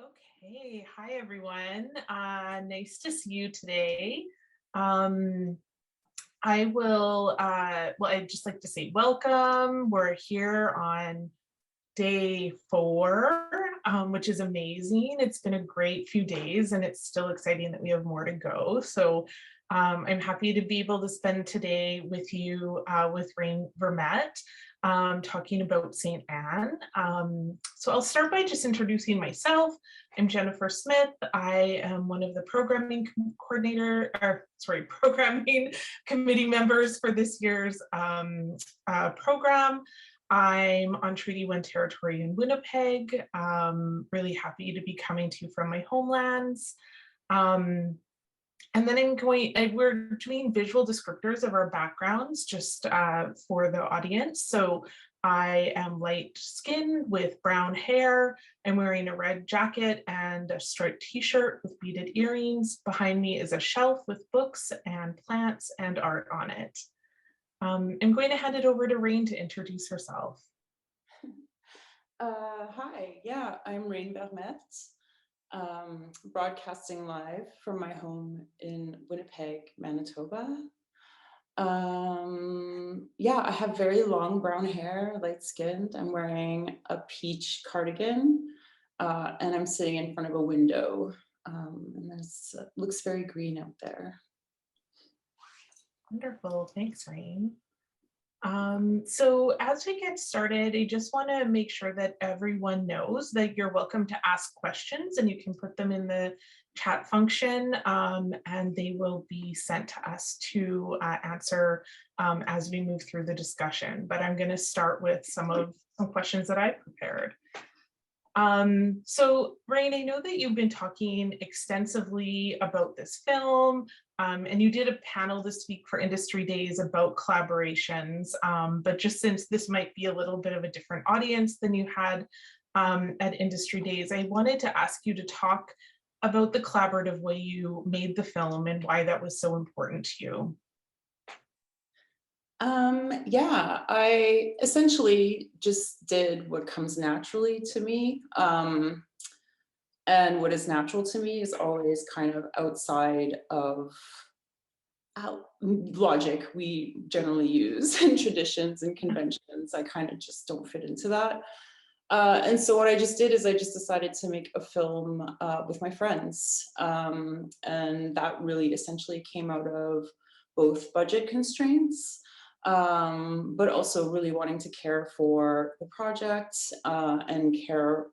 Okay, hi everyone. Nice to see you today. Um, I'd just like to say welcome. We're here on day 4, which is amazing. It's been a great few days and it's still exciting that we have more to go. So I'm happy to be able to spend today with you with Rain Vermette, talking about St. Anne. So I'll start by just introducing myself. I'm Jennifer Smith. I am one of the programming programming committee members for this year's program. I'm on Treaty 1 territory in Winnipeg. Really happy to be coming to you from my homelands. And then we're doing visual descriptors of our backgrounds just for the audience. So I am light skinned with brown hair. I'm wearing a red jacket and a striped t-shirt with beaded earrings. Behind me is a shelf with books and plants and art on it. I'm going to hand it over to Rain to introduce herself. Hi, yeah, I'm Rain Vermette, broadcasting live from my home in Winnipeg, Manitoba. Yeah, I have very long brown hair, light-skinned. I'm wearing a peach cardigan, and I'm sitting in front of a window, and it looks very green out there. Wonderful, thanks, Rain. So as we get started, I just want to make sure that everyone knows that you're welcome to ask questions and you can put them in the chat function, and they will be sent to us to answer as we move through the discussion. But I'm going to start with some questions that I prepared. So Rain, I know that you've been talking extensively about this film, and you did a panel this week for Industry Days about collaborations, but just since this might be a little bit of a different audience than you had at Industry Days, I wanted to ask you to talk about the collaborative way you made the film and why that was so important to you. Yeah, I essentially just did what comes naturally to me. And what is natural to me is always kind of outside of logic we generally use and traditions and conventions. I kind of just don't fit into that. And so what I just did is I just decided to make a film with my friends. And that really essentially came out of both budget constraints, but also really wanting to care for the project and care,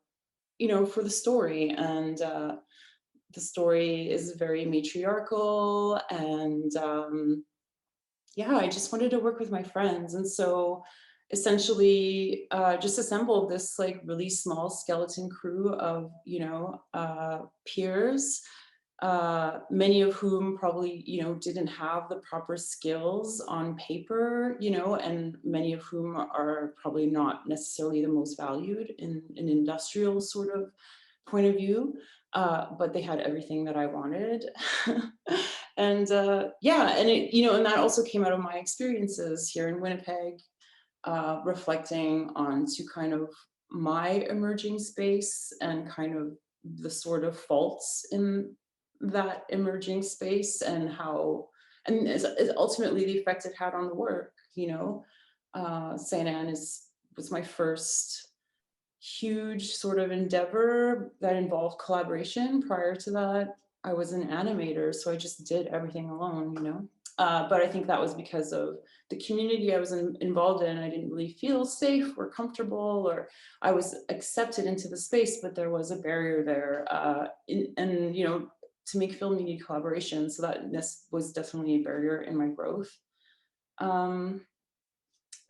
for the story. And the story is very matriarchal. And yeah, I just wanted to work with my friends. And so essentially just assembled this like really small skeleton crew of, peers, many of whom probably, didn't have the proper skills on paper, and many of whom are probably not necessarily the most valued in an industrial sort of point of view, but they had everything that I wanted. And yeah, and and that also came out of my experiences here in Winnipeg, reflecting on to kind of my emerging space and kind of the sort of faults in that emerging space and how, and is ultimately the effect it had on the work. St. Anne was my first huge sort of endeavor that involved collaboration. Prior to that, I was an animator, so I just did everything alone. But I think that was because of the community I was involved in. I didn't really feel safe or comfortable, or I was accepted into the space, but there was a barrier there. And to make film, you need collaboration. So this was definitely a barrier in my growth.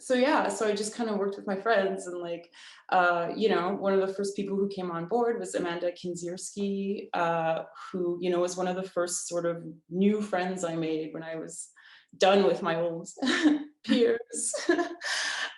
So yeah, so I just kind of worked with my friends, and one of the first people who came on board was Amanda Kinzierski, who, was one of the first sort of new friends I made when I was done with my old peers.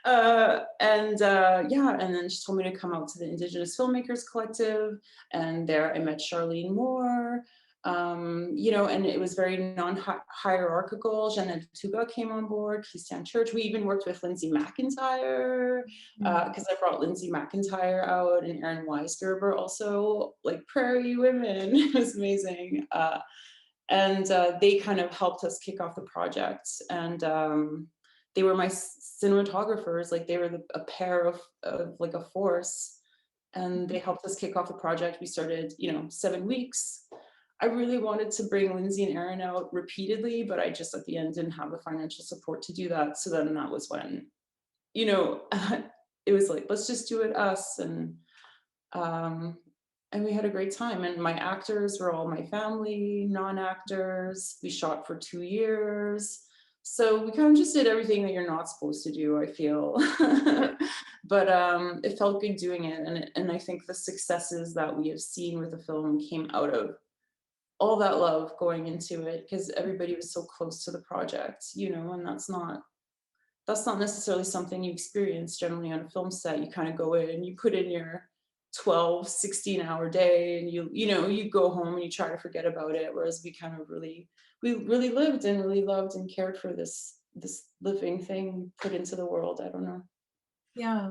Yeah, and then she told me to come out to the Indigenous Filmmakers Collective, and there I met Charlene Moore, You know, and it was very non-hierarchical. Jeanette Tuba came on board, Ste Anne Church. We even worked with Lindsay McIntyre, because I brought Lindsay McIntyre out, and Erin Weisgerber also, like Prairie Women. It was amazing. And they kind of helped us kick off the project. And they were my cinematographers, like they were a pair of like a force. And they helped us kick off the project. We started, you know, 7 weeks. I really wanted to bring Lindsay and Erin out repeatedly, but I just at the end didn't have the financial support to do that. So then that was when, you know, it was like, let's just do it us. Um, and we had a great time. And my actors were all my family, non-actors. We shot for 2 years. So we kind of just did everything that you're not supposed to do, I feel. But it felt good doing it. And I think the successes that we have seen with the film came out of all that love going into it, because everybody was so close to the project, you know, and that's not necessarily something you experience generally on a film set. You kind of go in and you put in your 12, 16-hour day, and you know, you go home and you try to forget about it. Whereas we kind of we really lived and really loved and cared for this living thing put into the world. I don't know. Yeah.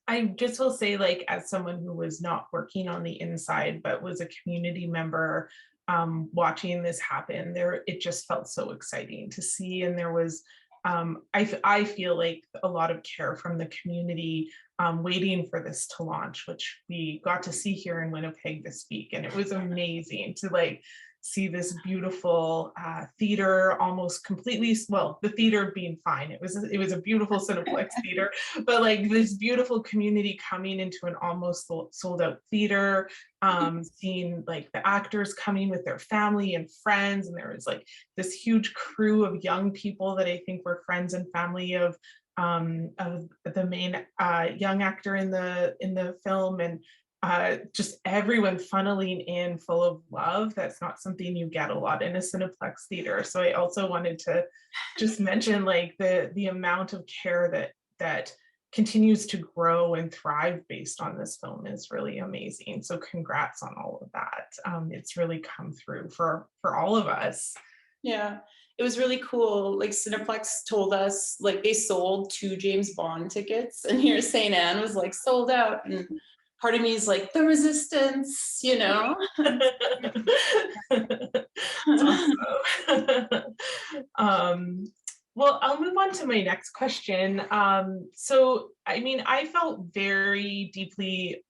I just will say, like, as someone who was not working on the inside, but was a community member, watching this happen, it just felt so exciting to see. And there was, I feel like a lot of care from the community, waiting for this to launch, which we got to see here in Winnipeg this week. And it was amazing to like see this beautiful theater almost completely, well, the theater being fine, it was a beautiful Cineplex theater, but like this beautiful community coming into an almost sold out theater, seeing like the actors coming with their family and friends, and there was like this huge crew of young people that I think were friends and family of the main young actor in the film, and just everyone funneling in full of love. That's not something you get a lot in a Cineplex theater. So I also wanted to just mention like the amount of care that continues to grow and thrive based on this film is really amazing. So congrats on all of that. It's really come through for all of us. Yeah, it was really cool. Like Cineplex told us, like they sold 2 James Bond tickets, and here St. Anne was like sold out. And part of me is like the resistance, you know. Awesome. Well, I'll move on to my next question. So, I mean, I felt very deeply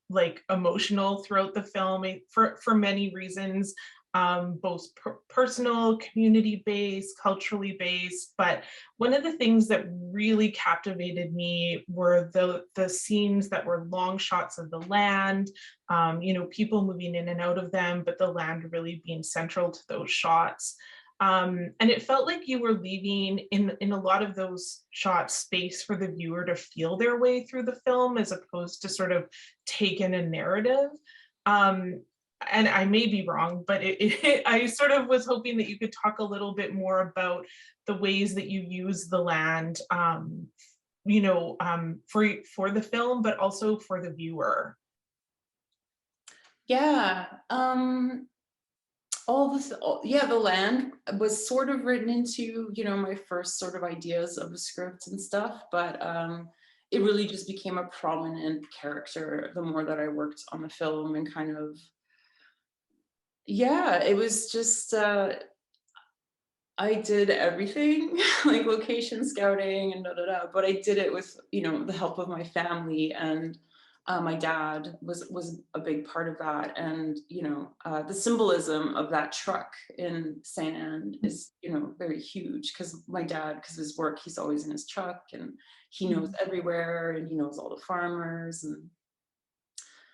like emotional throughout the film for many reasons, both personal, community-based, culturally based. But one of the things that really captivated me were the scenes that were long shots of the land, you know, people moving in and out of them, but the land really being central to those shots. And it felt like you were leaving in a lot of those shots space for the viewer to feel their way through the film, as opposed to sort of take in a narrative. And I may be wrong, but I sort of was hoping that you could talk a little bit more about the ways that you use the land, you know, for the film, but also for the viewer. Yeah. Yeah, the land was sort of written into, you know, my first sort of ideas of the script and stuff, but it really just became a prominent character the more that I worked on the film. And kind of, yeah, it was just I did everything like location scouting and but I did it with, you know, the help of my family. And my dad was a big part of that. And, you know, the symbolism of that truck in St. Anne is, you know, very huge, because my dad, because of his work, he's always in his truck, and he knows everywhere, and he knows all the farmers. And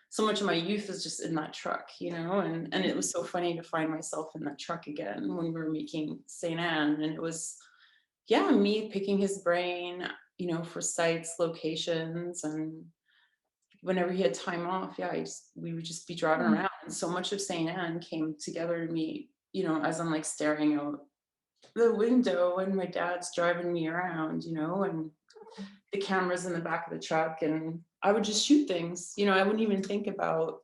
so much of my youth is just in that truck, you know. And it was so funny to find myself in that truck again when we were making St. Anne. And it was, yeah, me picking his brain, you know, for sites, locations. And whenever he had time off, yeah, we would just be driving around. And so much of St. Anne came together to me, you know, as I'm like staring out the window and my dad's driving me around, you know, and the cameras in the back of the truck, and I would just shoot things, you know. I wouldn't even think about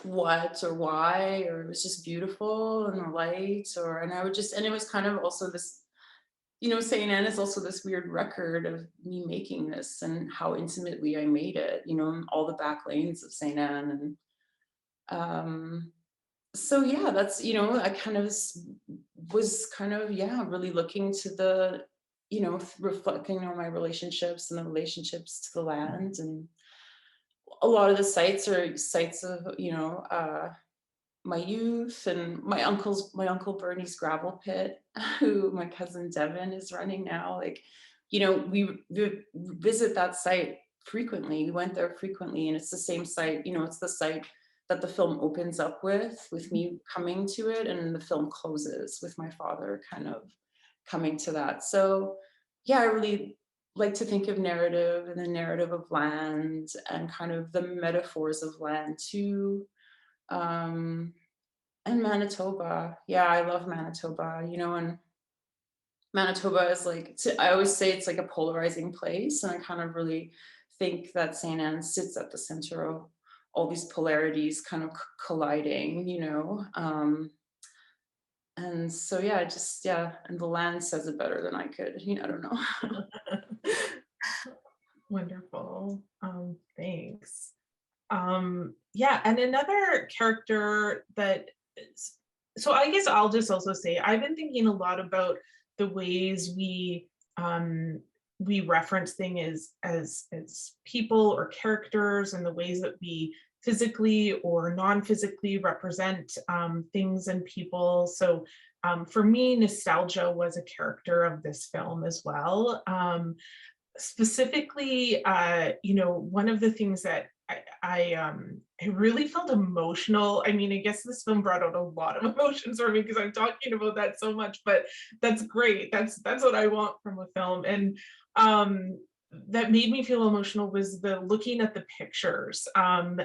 what or why, or it was just beautiful and the light, or, and I would just, and it was kind of also this, St. Anne is also this weird record of me making this and how intimately I made it, and all the back lanes of St. Anne. And so yeah, that's, I kind of was kind of, yeah, really looking to the, reflecting on my relationships and the relationships to the land. And a lot of the sites are sites of, my youth, and my uncle Bernie's gravel pit, who my cousin Devin is running now. Like, we visit that site frequently. We went there frequently, and it's the same site. It's the site that the film opens up with me coming to it, and the film closes with my father kind of coming to that. So, yeah, I really like to think of narrative and the narrative of land and kind of the metaphors of land too. um, and Manitoba. Yeah, I love Manitoba, and Manitoba is like, I always say it's like a polarizing place. And I kind of really think that St. Anne sits at the center of all these polarities kind of colliding. And so, yeah, yeah. And the land says it better than I could, I don't know. Wonderful. Thanks. Yeah, and another character that so I guess I'll just also say I've been thinking a lot about the ways we reference things as people or characters, and the ways that we physically or non-physically represent things and people. So for me, nostalgia was a character of this film as well. Specifically, one of the things that I really felt emotional. I mean, I guess this film brought out a lot of emotions for me because I'm talking about that so much, but that's great. That's what I want from a film. And that made me feel emotional was the looking at the pictures. And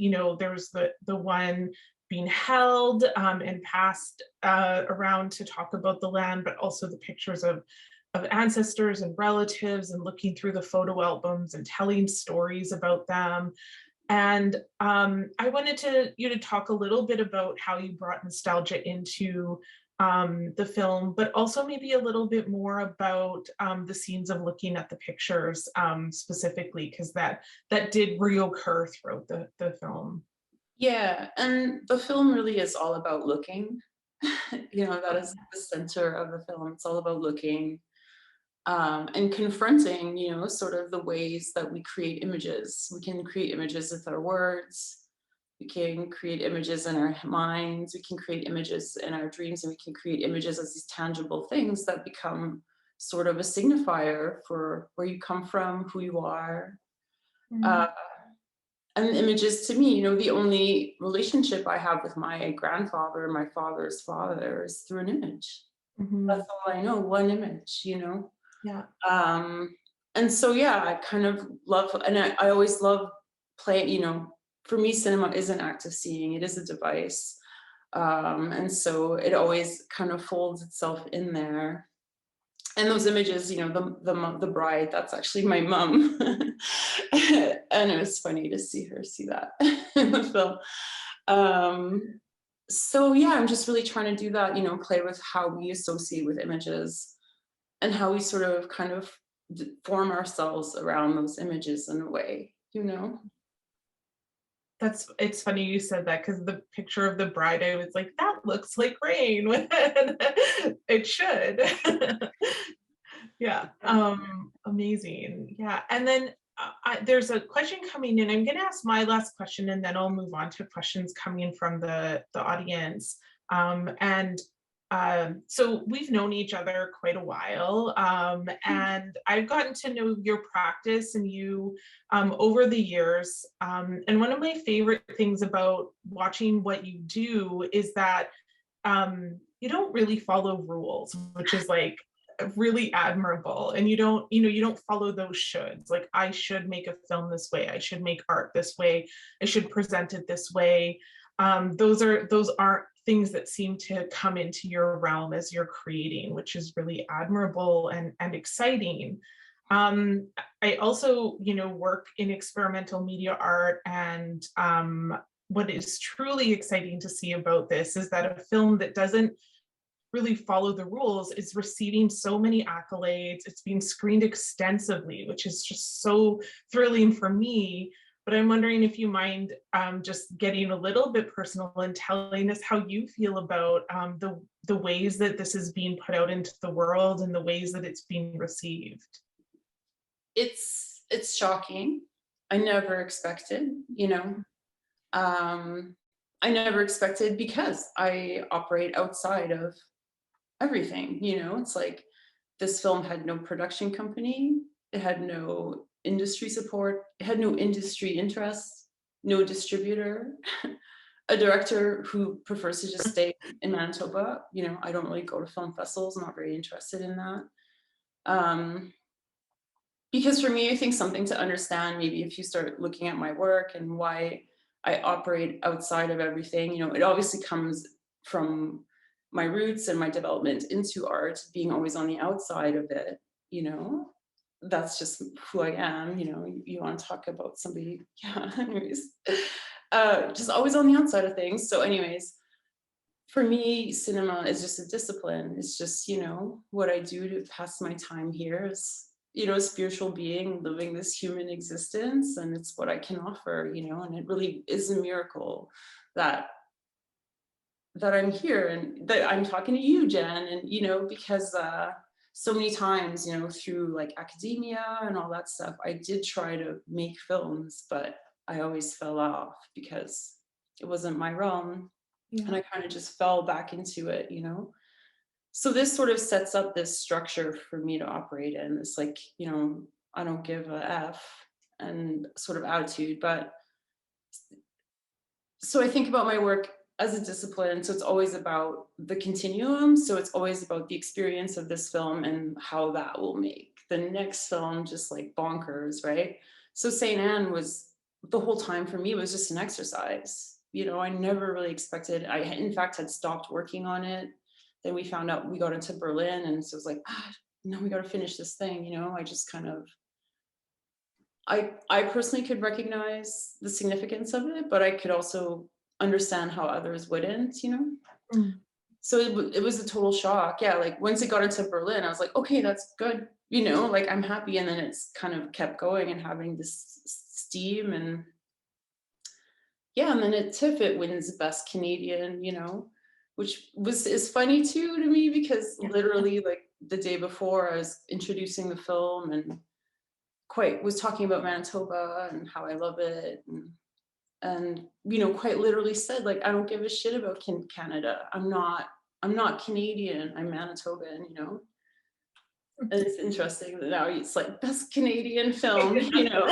there was the one being held and passed around to talk about the land, but also the pictures of ancestors and relatives, and looking through the photo albums and telling stories about them. And I wanted you to talk a little bit about how you brought nostalgia into the film, but also maybe a little bit more about the scenes of looking at the pictures specifically, because that did reoccur throughout the film. Yeah, and the film really is all about looking. That is the center of the film. It's all about looking, and confronting, sort of the ways that we create images. We can create images with our words. We can create images in our minds. We can create images in our dreams, and we can create images as these tangible things that become sort of a signifier for where you come from, who you are. Uh, and images to me, the only relationship I have with my grandfather, my father's father, is through an image. Mm-hmm. That's all I know, one image. Yeah. Um, and so, yeah, I kind of love, and I always love playing, for me, cinema is an act of seeing, it is a device. And so it always kind of folds itself in there. And those images, the bride, that's actually my mom. And it was funny to see her see that in the film. So yeah, I'm just really trying to do that, play with how we associate with images and how we sort of kind of form ourselves around those images in a way. It's funny you said that, because the picture of the bride, I was like, that looks like rain. It should. Yeah. Amazing. Yeah. And then there's a question coming in. I'm going to ask my last question, and then I'll move on to questions coming from the audience. And so we've known each other quite a while, and I've gotten to know your practice and you over the years. And one of my favorite things about watching what you do is that you don't really follow rules, which is like really admirable. And you don't follow those shoulds, like I should make a film this way, I should make art this way, I should present it this way. Those aren't things that seem to come into your realm as you're creating, which is really admirable and exciting. I also work in experimental media art, and what is truly exciting to see about this is that a film that doesn't really follow the rules is receiving so many accolades. It's being screened extensively, which is just so thrilling for me. But I'm wondering if you mind just getting a little bit personal and telling us how you feel about the ways that this is being put out into the world and the ways that it's being received. It's shocking. I never expected, you know. I never expected because I operate outside of everything, you know. It's like this film had no production company, it had no industry support, it had no industry interest, no distributor, a director who prefers to just stay in Manitoba. You know, I don't really go to film festivals, I'm not very interested in that. Because for me, I think something to understand, maybe if you start looking at my work and why I operate outside of everything, you know, it obviously comes from my roots and my development into art, being always on the outside of it, you know. That's just who I am, you know. You want to talk about somebody, yeah, anyways. Just always on the outside of things. So anyways, for me, cinema is just a discipline. It's just, you know, what I do to pass my time here is, you know, a spiritual being living this human existence, and it's what I can offer, you know. And it really is a miracle that I'm here and that I'm talking to you, Jen, and you know, because so many times, you know, through like academia and all that stuff, I did try to make films, but I always fell off because it wasn't my realm. Yeah. And I kind of just fell back into it, you know. So this sort of sets up this structure for me to operate in. It's like, you know, I don't give a F and sort of attitude. But so I think about my work as a discipline. So it's always about the continuum. So it's always about the experience of this film and how that will make the next film just like bonkers, right? So Ste Anne was, the whole time for me, was just an exercise. You know, I never really expected, I in fact had stopped working on it. Then we found out we got into Berlin, and so it was like, no, we got to finish this thing, you know. I just kind of, I personally could recognize the significance of it, but I could also understand how others wouldn't, you know. Mm. So it was a total shock. Yeah, like once it got into Berlin, I was like, okay, that's good, you know, like I'm happy. And then it's kind of kept going and having this steam, and yeah, and then at TIFF it wins Best Canadian, you know, which is funny too to me, because Yeah. literally like the day before I was introducing the film and quite was talking about Manitoba and how I love it, and you know, quite literally said like, I don't give a shit about Canada. I'm not Canadian, I'm Manitoban, you know. And it's interesting that now it's like Best Canadian film, you know.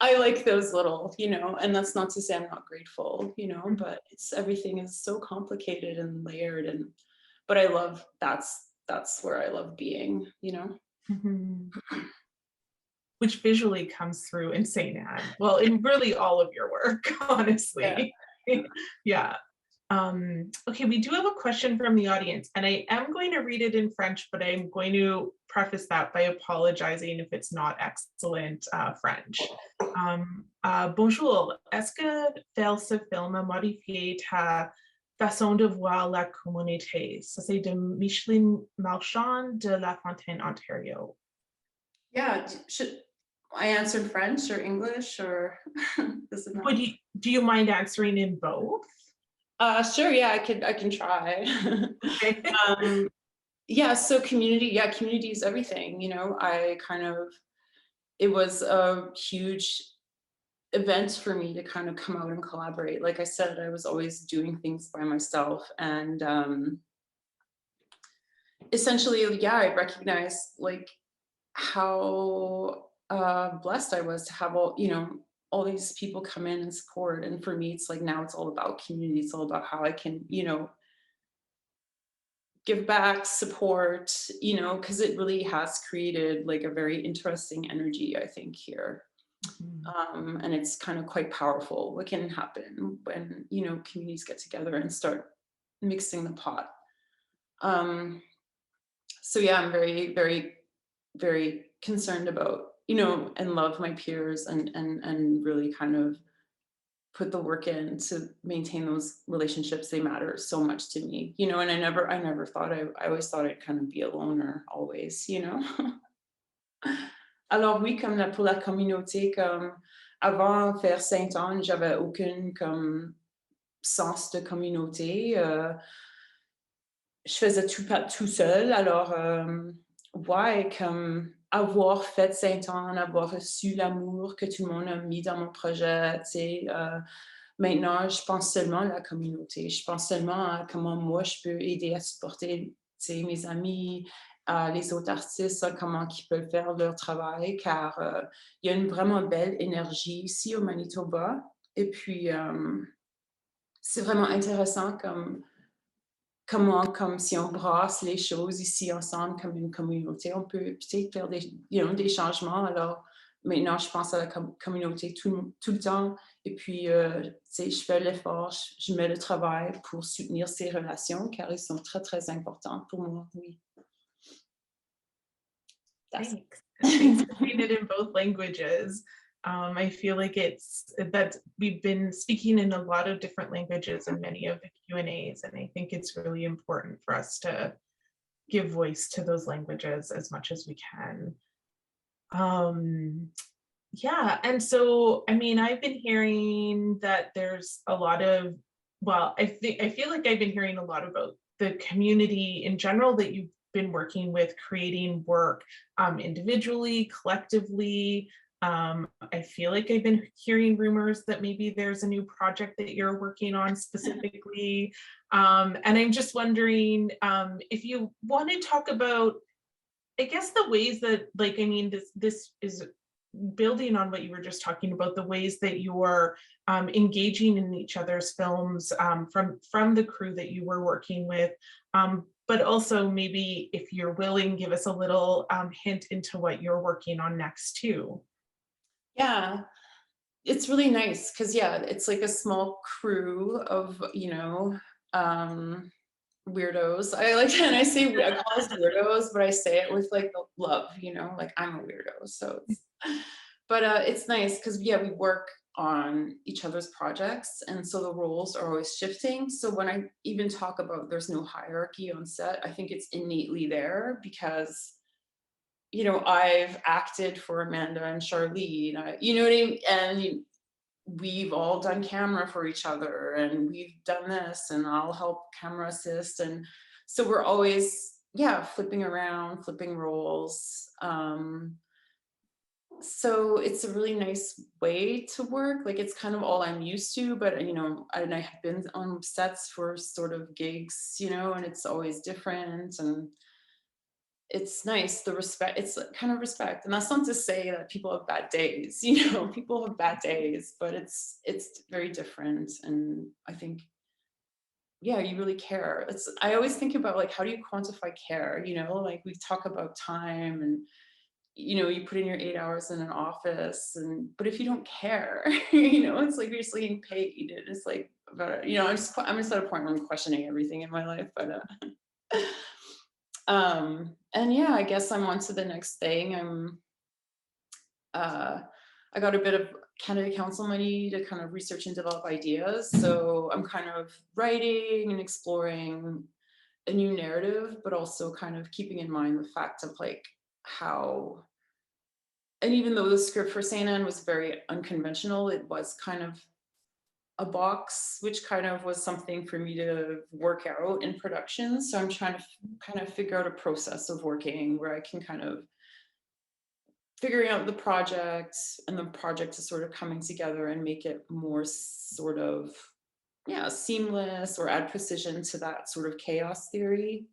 I like those little, you know, and that's not to say I'm not grateful, you know, but it's, everything is so complicated and layered, and but I love, that's where I love being, you know. Mhm. Which visually comes through in Ste Anne. Well, in really all of your work, honestly. Yeah. Okay, we do have a question from the audience, and I am going to read it in French, but I'm going to preface that by apologizing if it's not excellent French. Bonjour, est-ce que faire ce film a modifié ta façon de voir la communauté? Ça c'est de Micheline Marchand de La Fontaine, Ontario. Yeah, should I answer in French or English, or does it matter? Do you mind answering in both? Sure, yeah, I can try. Okay. Yeah, so community is everything, you know. I kind of, it was a huge event for me to kind of come out and collaborate. Like I said, I was always doing things by myself, and essentially, yeah, I recognized like how blessed I was to have all, you know, all these people come in and support. And for me, it's like, now it's all about community. It's all about how I can, you know, give back, support, you know, because it really has created like a very interesting energy, I think, here. And it's kind of quite powerful what can happen when, you know, communities get together and start mixing the pot. So yeah, I'm very, very, very concerned about, you know, and love my peers, and really kind of put the work in to maintain those relationships. They matter so much to me, and I never thought I always thought I'd kind of be a loner always. Alors oui, comme pour la communauté, comme avant faire Sainte Anne, j'avais aucune comme sens de communauté. Je faisais tout seul. Alors, ouais, comme avoir fait Sainte Anne, avoir reçu l'amour que tout le monde a mis dans mon projet, tu sais, maintenant, je pense seulement à la communauté. Je pense seulement à comment moi, je peux aider à supporter, tu sais, mes amis, les autres artistes, comment ils peuvent faire leur travail, car il y a une vraiment belle énergie ici au Manitoba. Et puis, c'est vraiment intéressant comment, comme si on brasse les choses ici ensemble comme une communauté, on peut peut-être faire des changements. Alors maintenant, je pense à la communauté tout le temps. Et puis, tu sais, je fais l'effort, je mets le travail pour soutenir ces relations car elles sont très, très importantes pour moi. Oui. That's Thanks. Thanks for saying it in both languages. I feel like it's that we've been speaking in a lot of different languages in many of the Q&As, and I think it's really important for us to give voice to those languages as much as we can. Yeah, and so, I mean, I've been hearing that there's a lot of, well, I feel like I've been hearing a lot about the community in general that you've been working with creating work individually, collectively. I feel like I've been hearing rumors that maybe there's a new project that you're working on specifically. And I'm just wondering if you want to talk about, I guess, the ways that, like, I mean, this is building on what you were just talking about, the ways that you're engaging in each other's films from the crew that you were working with, but also maybe if you're willing, give us a little hint into what you're working on next too. Yeah, it's really nice because, yeah, it's like a small crew of, weirdos. I like, and I call us weirdos, but I say it with like love, like I'm a weirdo. So but it's nice because, yeah, we work on each other's projects. And so the roles are always shifting. So when I even talk about there's no hierarchy on set, I think it's innately there because, I've acted for Amanda and Charlene, you know what I mean? And we've all done camera for each other and we've done this and I'll help camera assist. And so we're always, yeah, flipping around, flipping roles. So it's a really nice way to work. Like it's kind of all I'm used to, but and I have been on sets for sort of gigs, and it's always different. And it's nice, the respect, it's kind of respect. And that's not to say that people have bad days, people have bad days, but it's very different. And I think, yeah, you really care. I always think about like, how do you quantify care? Like we talk about time and, you put in your 8 hours in an office but if you don't care, it's like you're just getting paid. It's like, about, I'm just at a point where I'm questioning everything in my life, but, and yeah, I guess I'm on to the next thing. I got a bit of Canada Council money to kind of research and develop ideas. So I'm kind of writing and exploring a new narrative, but also kind of keeping in mind the fact of like how, and even though the script for Ste Anne was very unconventional, it was kind of a box, which kind of was something for me to work out in production. So I'm trying to kind of figure out a process of working where I can kind of figuring out the project and the project is sort of coming together and make it more sort of, yeah, seamless or add precision to that sort of chaos theory.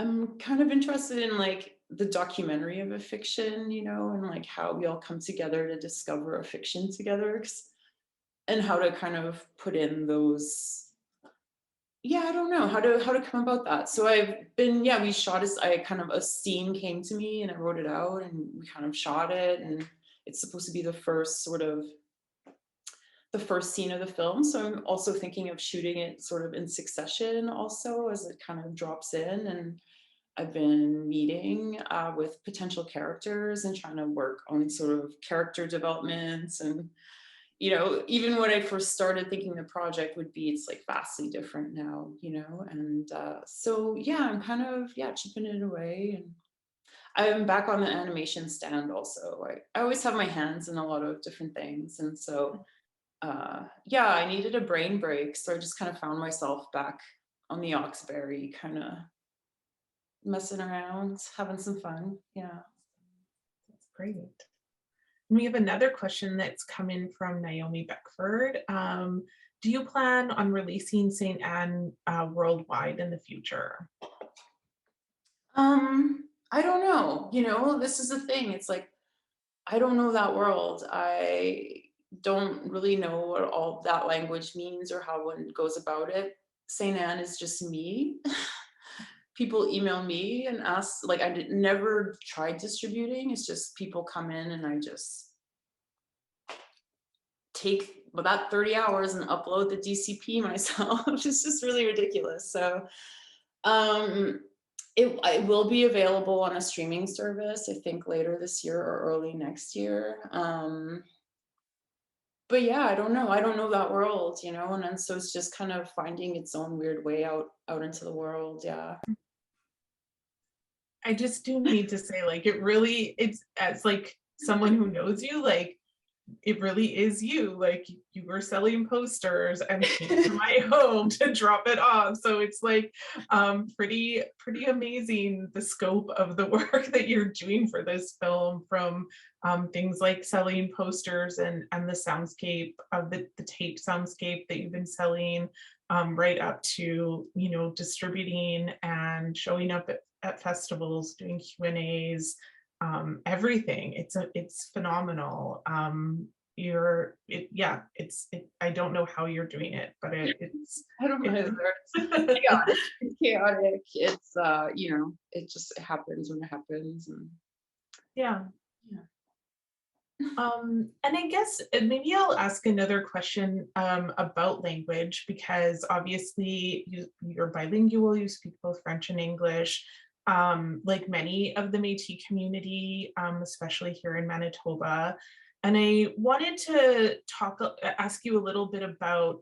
I'm kind of interested in like the documentary of a fiction, and like how we all come together to discover a fiction together and how to kind of put in those, yeah, I don't know how to come about that. So I've been, yeah, we shot a scene came to me and I wrote it out and we kind of shot it, and it's supposed to be the first scene of the film. So I'm also thinking of shooting it sort of in succession also as it kind of drops in. And I've been meeting with potential characters and trying to work on sort of character developments and you know, even when I first started thinking the project would be, it's like vastly different now, you know, and so yeah, I'm kind of, yeah, chipping it away. And I'm back on the animation stand also. I always have my hands in a lot of different things. And so yeah, I needed a brain break. So I just kind of found myself back on the Oxberry, kind of messing around, having some fun. Yeah. That's great. We have another question that's come in from Naomi Beckford. Do you plan on releasing St. Anne worldwide in the future? I don't know. You know, this is the thing. It's like, I don't know that world. I don't really know what all that language means or how one goes about it. St. Anne is just me. People email me and ask, like, never tried distributing. It's just people come in and I just take about 30 hours and upload the DCP myself. It's just really ridiculous. So um, it will be available on a streaming service, I think later this year or early next year. But yeah, I don't know. I don't know that world, you know, and then so it's just kind of finding its own weird way out into the world. Yeah. I just do need to say, like, it's as like someone who knows you, like, it really is you. Like, you were selling posters and came to my home to drop it off. So it's like pretty amazing, the scope of the work that you're doing for this film, from things like selling posters and the soundscape of the tape soundscape that you've been selling, right up to, you know, distributing and showing up at festivals, doing Q&As, everything. It's phenomenal. I don't know how you're doing it, but I don't know it's either. It's chaotic. It's chaotic. It's you know, it just happens when it happens. And yeah. yeah. And I guess maybe I'll ask another question about language, because obviously you're bilingual, you speak both French and English, like many of the Métis community, especially here in Manitoba. And I wanted to ask you a little bit about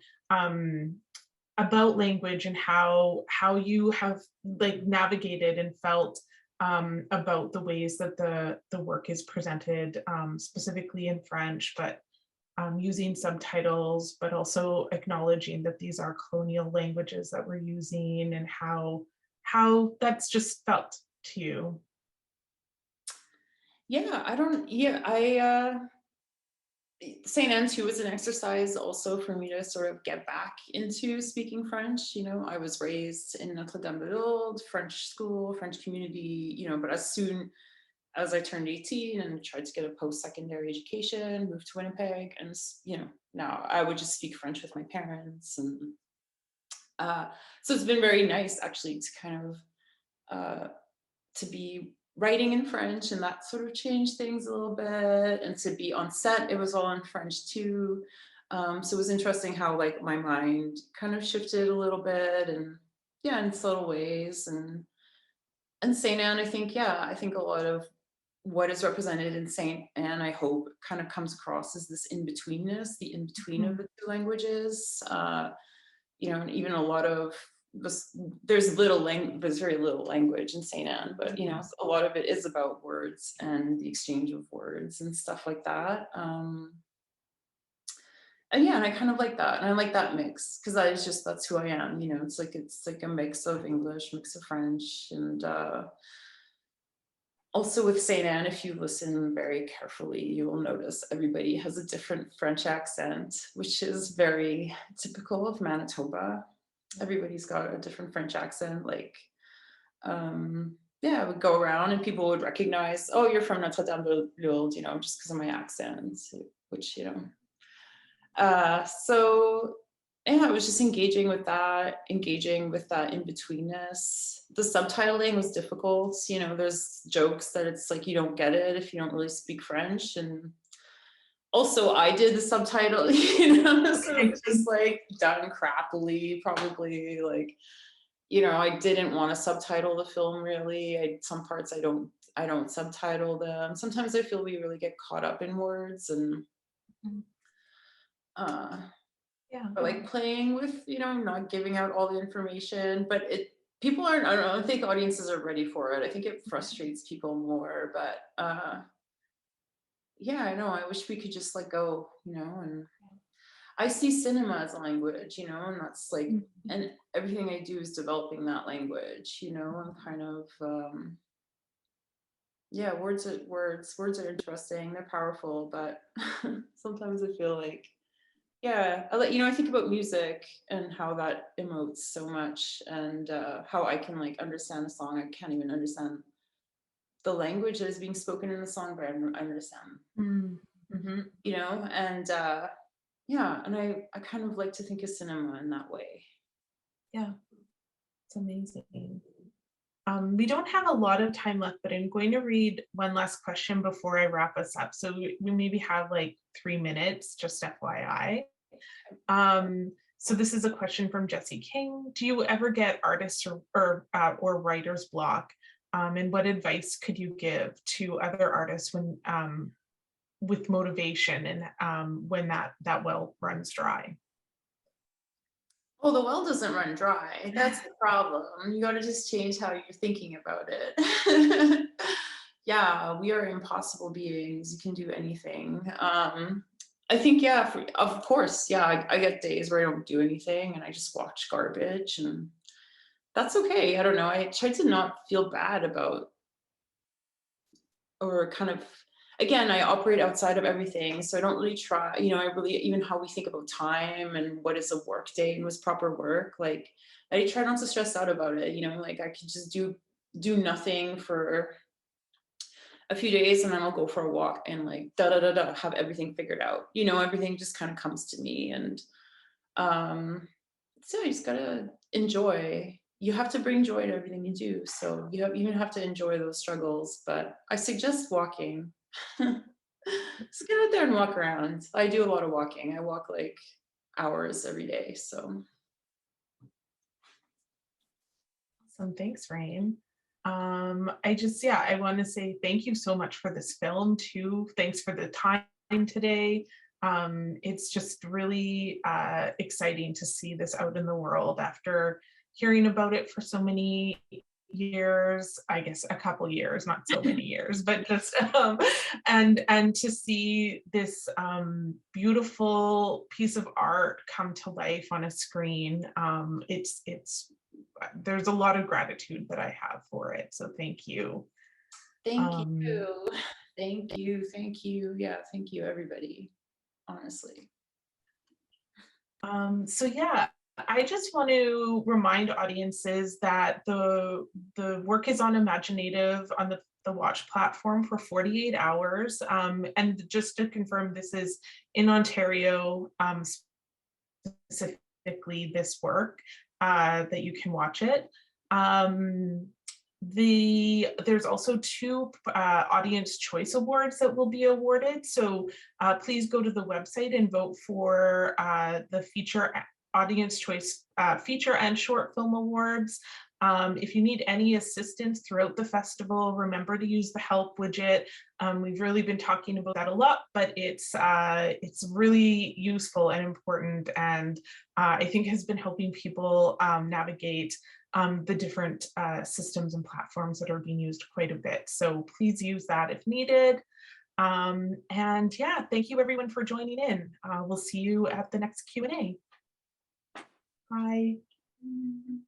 language and how you have like navigated and felt about the ways that the work is presented, specifically in French, but using subtitles, but also acknowledging that these are colonial languages that we're using, and how that's just felt to you. Yeah, I don't, yeah, I St. Anne too was an exercise also for me to sort of get back into speaking French. You know, I was raised in Notre Dame de Lourdes, French school, French community, you know, but as soon as I turned 18 and tried to get a post-secondary education, moved to Winnipeg, and you know, now I would just speak French with my parents. And so it's been very nice actually to kind of to be writing in French, and that sort of changed things a little bit. And to be on set, it was all in French too. So it was interesting how like my mind kind of shifted a little bit, and yeah, in subtle ways. And St. Anne, I think, yeah, I think a lot of what is represented in St. Anne, I hope, kind of comes across as this in-betweenness, the in-between of the two languages. You know, and even a lot of this, there's very little language in St. Anne, but you know, a lot of it is about words and the exchange of words and stuff like that. And yeah, and I kind of like that, and I like that mix, because that's who I am. You know, it's like a mix of English, mix of French, and also with St. Anne, if you listen very carefully, you will notice everybody has a different French accent, which is very typical of Manitoba. Everybody's got a different French accent. Like, yeah, I would go around and people would recognize, oh, you're from Notre Dame de Lourdes, you know, just because of my accent, which, you know. So yeah, I was just engaging with that in-betweenness. The subtitling was difficult. You know, there's jokes that it's like you don't get it if you don't really speak French. And also I did the subtitle, you know, so it was just like done crappily, probably. Like, you know, I didn't want to subtitle the film really. Some parts I don't subtitle them. Sometimes I feel we really get caught up in words, and Yeah. Or like playing with, you know, not giving out all the information, but people aren't, I don't think audiences are ready for it. I think it frustrates people more, but yeah, I know. I wish we could just let go, you know, and I see cinema as a language, you know, and that's like, Mhm. and everything I do is developing that language, you know, and kind of, yeah, words are interesting. They're powerful, but sometimes I feel like, yeah, you know, I think about music and how that emotes so much, and how I can like understand a song. I can't even understand the language that is being spoken in the song, but I understand, Mm-hmm. you know, and yeah, and I kind of like to think of cinema in that way. Yeah, it's amazing. We don't have a lot of time left, but I'm going to read one last question before I wrap us up. So we maybe have like 3 minutes, just FYI. So this is a question from Jesse King. Do you ever get artists or writer's block? And what advice could you give to other artists when with motivation and when that well runs dry? Well, the well doesn't run dry. That's the problem. You got to just change how you're thinking about it. Yeah, we are impossible beings. You can do anything. I think, yeah, of course, yeah, I get days where I don't do anything and I just watch garbage, and that's okay. I don't know. I try to not feel bad about, or kind of, again, I operate outside of everything, so I don't really try, you know, I really, even how we think about time and what is a work day and what's proper work, like I try not to stress out about it, you know, like I could just do nothing for a few days and then I'll go for a walk and like da da da da have everything figured out, you know, everything just kind of comes to me, and um so you just gotta enjoy. You have to bring joy to everything you do. So you even have to enjoy those struggles. But I suggest walking. Just get out there and walk around. I do a lot of walking. I walk like hours every day. So Awesome, thanks, Rain. I want to say thank you so much for this film too. Thanks for the time today. It's just really exciting to see this out in the world after hearing about it for so many years, I guess a couple years, not so many years, but just and to see this beautiful piece of art come to life on a screen. It's there's a lot of gratitude that I have for it. So thank you. thank Um, you. Thank you. Thank you. Yeah, thank you, everybody. Honestly. so yeah, I just want to remind audiences that the work is on imagineNATIVE on the Watch platform for 48 hours. And just to confirm, this is in Ontario, specifically this work, that you can watch it. There's also two audience choice awards that will be awarded, so please go to the website and vote for the feature audience choice feature and short film awards. If you need any assistance throughout the festival, remember to use the help widget. We've really been talking about that a lot, but it's really useful and important, and I think has been helping people navigate the different systems and platforms that are being used quite a bit. So please use that if needed. And yeah, thank you everyone for joining in. We'll see you at the next Q&A. Bye. Mhm.